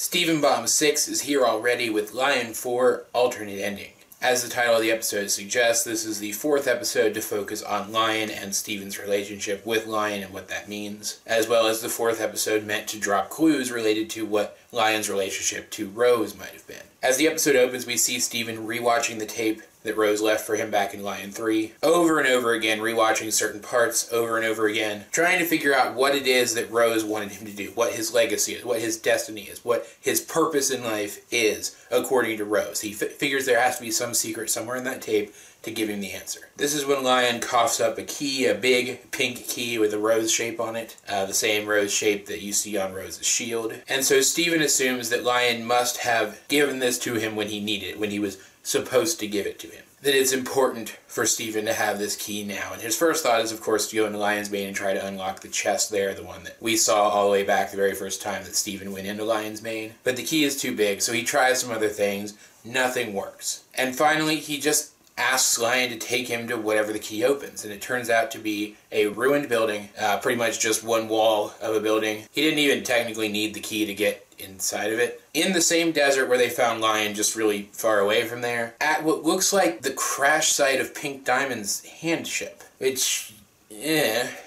Stephen Bomb 6 is here already with Lion 4 alternate ending. As the title of the episode suggests, this is the 4th episode to focus on Lion and Stephen's relationship with Lion and what that means, as well as the 4th episode meant to drop clues related to what Lion's relationship to Rose might have been. As the episode opens, we see Stephen rewatching the tape that Rose left for him back in Lion 3, over and over again, rewatching certain parts over and over again, trying to figure out what it is that Rose wanted him to do, what his legacy is, what his destiny is, what his purpose in life is, according to Rose. He figures there has to be some secret somewhere in that tape to give him the answer. This is when Lion coughs up a key, a big pink key with a rose shape on it, the same rose shape that you see on Rose's shield. And so Stephen assumes that Lion must have given this to him when he needed it, when he was supposed to give it to him. That it's important for Stephen to have this key now. And his first thought is, of course, to go into Lion's Mane and try to unlock the chest there, the one that we saw all the way back the very first time that Stephen went into Lion's Mane. But the key is too big, so he tries some other things. Nothing works. And finally, he just asks Lion to take him to whatever the key opens, and it turns out to be a ruined building, pretty much just one wall of a building. He didn't even technically need the key to get inside of it. In the same desert where they found Lion, just really far away from there, at what looks like the crash site of Pink Diamond's hand ship, which,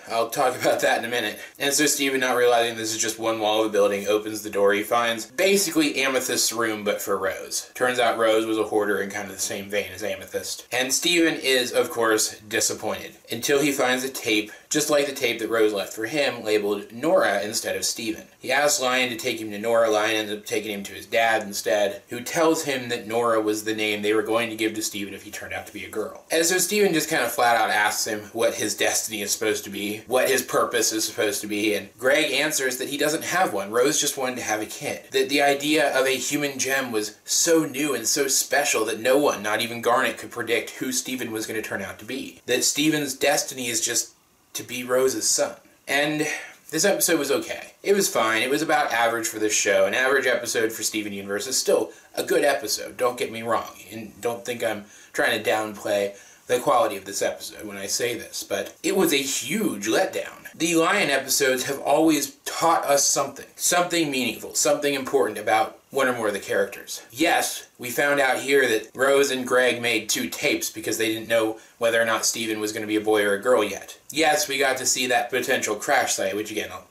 I'll talk about that in a minute. And so Stephen, not realizing this is just one wall of a building, opens the door. He finds basically Amethyst's room, but for Rose. Turns out Rose was a hoarder in kind of the same vein as Amethyst. And Stephen is, of course, disappointed, until he finds a tape, just like the tape that Rose left for him, labeled Nora instead of Stephen. He asks Lion to take him to Nora. Lion ends up taking him to his dad instead, who tells him that Nora was the name they were going to give to Stephen if he turned out to be a girl. And so Stephen just kind of flat out asks him what his destiny is supposed to be, what his purpose is supposed to be, and Greg answers that he doesn't have one. Rose just wanted to have a kid. That the idea of a human gem was so new and so special that no one, not even Garnet, could predict who Stephen was going to turn out to be. That Stephen's destiny is just to be Rose's son. And this episode was okay. It was fine. It was about average for this show. An average episode for Steven Universe is still a good episode, don't get me wrong. And don't think I'm trying to downplay the quality of this episode when I say this, but it was a huge letdown. The Lion episodes have always taught us something meaningful, something important about one or more of the characters. Yes, we found out here that Rose and Greg made 2 tapes because they didn't know whether or not Stephen was going to be a boy or a girl yet. Yes, we got to see that potential crash site, which again, I'll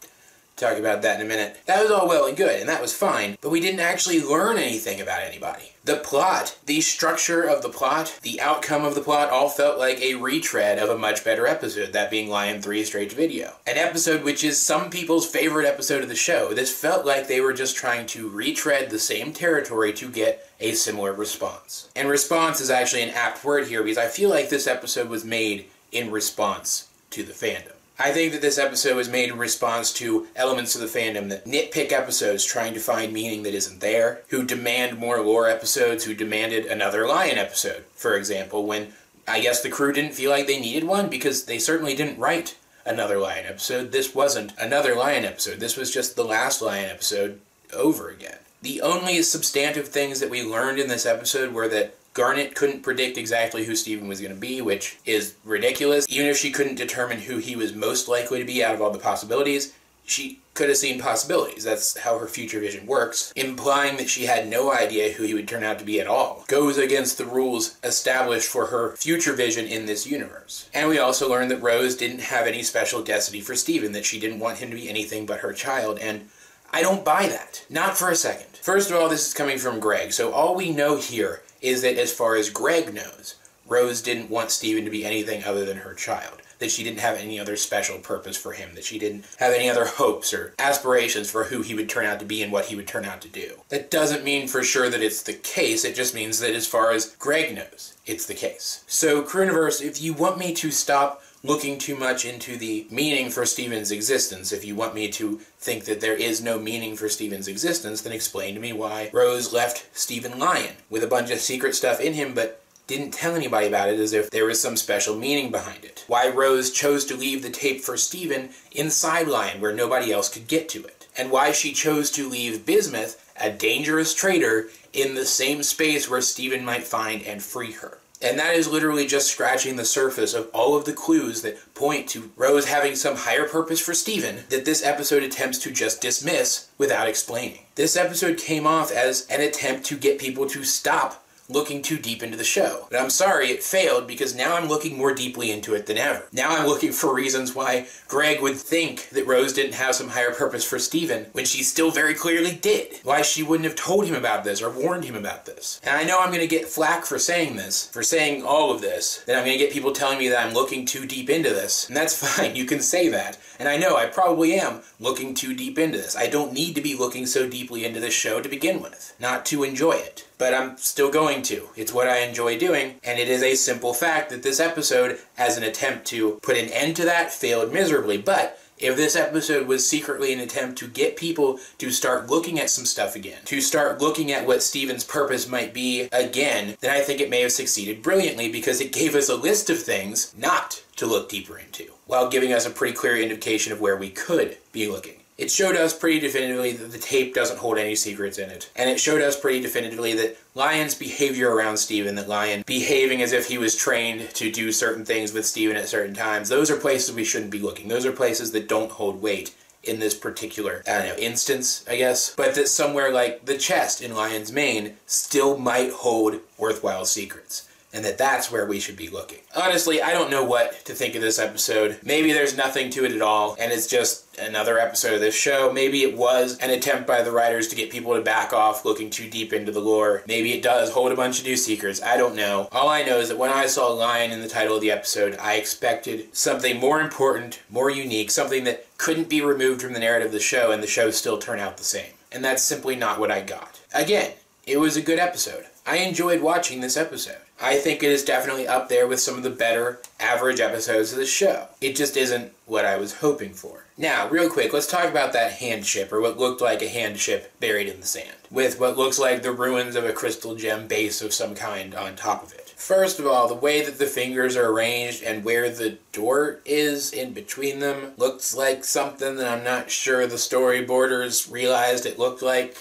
talk about that in a minute. That was all well and good, and that was fine, but we didn't actually learn anything about anybody. The plot, the structure of the plot, the outcome of the plot all felt like a retread of a much better episode, that being Lion 3 straight to video. An episode which is some people's favorite episode of the show. This felt like they were just trying to retread the same territory to get a similar response. And response is actually an apt word here because I feel like this episode was made in response to the fandom. I think that this episode was made in response to elements of the fandom that nitpick episodes trying to find meaning that isn't there, who demand more lore episodes, who demanded another Lion episode, for example, when I guess the crew didn't feel like they needed one because they certainly didn't write another Lion episode. This wasn't another Lion episode. This was just the last Lion episode over again. The only substantive things that we learned in this episode were that Garnet couldn't predict exactly who Stephen was going to be, which is ridiculous. Even if she couldn't determine who he was most likely to be out of all the possibilities, she could have seen possibilities. That's how her future vision works. Implying that she had no idea who he would turn out to be at all goes against the rules established for her future vision in this universe. And we also learned that Rose didn't have any special destiny for Stephen, that she didn't want him to be anything but her child, and I don't buy that. Not for a second. First of all, this is coming from Greg, so all we know here is that as far as Greg knows, Rose didn't want Stephen to be anything other than her child. That she didn't have any other special purpose for him. That she didn't have any other hopes or aspirations for who he would turn out to be and what he would turn out to do. That doesn't mean for sure that it's the case. It just means that as far as Greg knows, it's the case. So, Crewniverse, if you want me to stop looking too much into the meaning for Stephen's existence, if you want me to think that there is no meaning for Stephen's existence, then explain to me why Rose left Stephen Lion with a bunch of secret stuff in him, but didn't tell anybody about it as if there was some special meaning behind it. Why Rose chose to leave the tape for Stephen inside Lion where nobody else could get to it. And why she chose to leave Bismuth, a dangerous traitor, in the same space where Stephen might find and free her. And that is literally just scratching the surface of all of the clues that point to Rose having some higher purpose for Steven that this episode attempts to just dismiss without explaining. This episode came off as an attempt to get people to stop looking too deep into the show. But I'm sorry it failed, because now I'm looking more deeply into it than ever. Now I'm looking for reasons why Greg would think that Rose didn't have some higher purpose for Steven when she still very clearly did. Why she wouldn't have told him about this or warned him about this. And I know I'm going to get flack for saying this, for saying all of this, that I'm going to get people telling me that I'm looking too deep into this. And that's fine, you can say that. And I know I probably am looking too deep into this. I don't need to be looking so deeply into this show to begin with, not to enjoy it. But I'm still going to. It's what I enjoy doing, and it is a simple fact that this episode, as an attempt to put an end to that, failed miserably. But if this episode was secretly an attempt to get people to start looking at some stuff again, to start looking at what Steven's purpose might be again, then I think it may have succeeded brilliantly, because it gave us a list of things not to look deeper into, while giving us a pretty clear indication of where we could be looking. It showed us pretty definitively that the tape doesn't hold any secrets in it. And it showed us pretty definitively that Lion's behavior around Steven, that Lion behaving as if he was trained to do certain things with Steven at certain times, those are places we shouldn't be looking. Those are places that don't hold weight in this particular, instance, I guess. But that somewhere like the chest in Lion's mane still might hold worthwhile secrets. And that's where we should be looking. Honestly, I don't know what to think of this episode. Maybe there's nothing to it at all, and it's just another episode of this show. Maybe it was an attempt by the writers to get people to back off looking too deep into the lore. Maybe it does hold a bunch of new secrets. I don't know. All I know is that when I saw Lion in the title of the episode, I expected something more important, more unique, something that couldn't be removed from the narrative of the show, and the show still turned out the same. And that's simply not what I got. Again, it was a good episode. I enjoyed watching this episode. I think it is definitely up there with some of the better average episodes of the show. It just isn't what I was hoping for. Now, real quick, let's talk about that hand ship, or what looked like a hand ship buried in the sand, with what looks like the ruins of a crystal gem base of some kind on top of it. First of all, the way that the fingers are arranged and where the door is in between them looks like something that I'm not sure the storyboarders realized it looked like.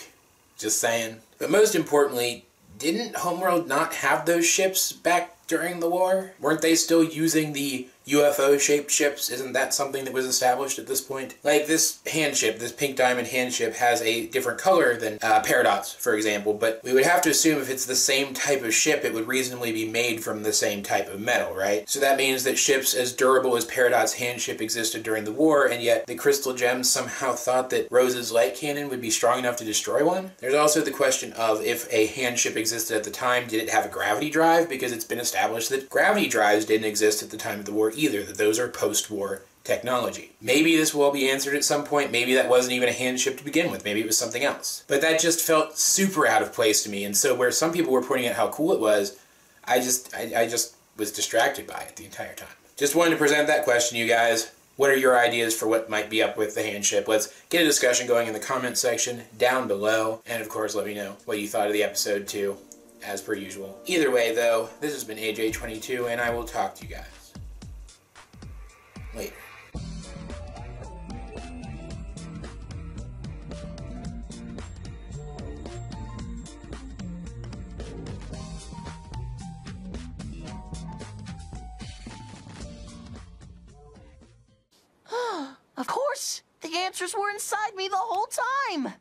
Just saying. But most importantly, didn't Homeworld not have those ships back during the war? Weren't they still using the UFO-shaped ships? Isn't that something that was established at this point? Like, this hand ship, this pink diamond hand ship, has a different color than Paradox, for example, but we would have to assume if it's the same type of ship, it would reasonably be made from the same type of metal, right? So that means that ships as durable as Paradox hand ship existed during the war, and yet the crystal gems somehow thought that Rose's light cannon would be strong enough to destroy one? There's also the question of, if a hand ship existed at the time, did it have a gravity drive? Because it's been established that gravity drives didn't exist at the time of the war either, that those are post-war technology. Maybe this will all be answered at some point. Maybe that wasn't even a hand ship to begin with. Maybe it was something else. But that just felt super out of place to me, and so where some people were pointing out how cool it was, I just was distracted by it the entire time. Just wanted to present that question, you guys. What are your ideas for what might be up with the hand ship? Let's get a discussion going in the comment section down below, and of course let me know what you thought of the episode too, as per usual. Either way though, this has been AJ22, and I will talk to you guys later. Of course! The answers were inside me the whole time!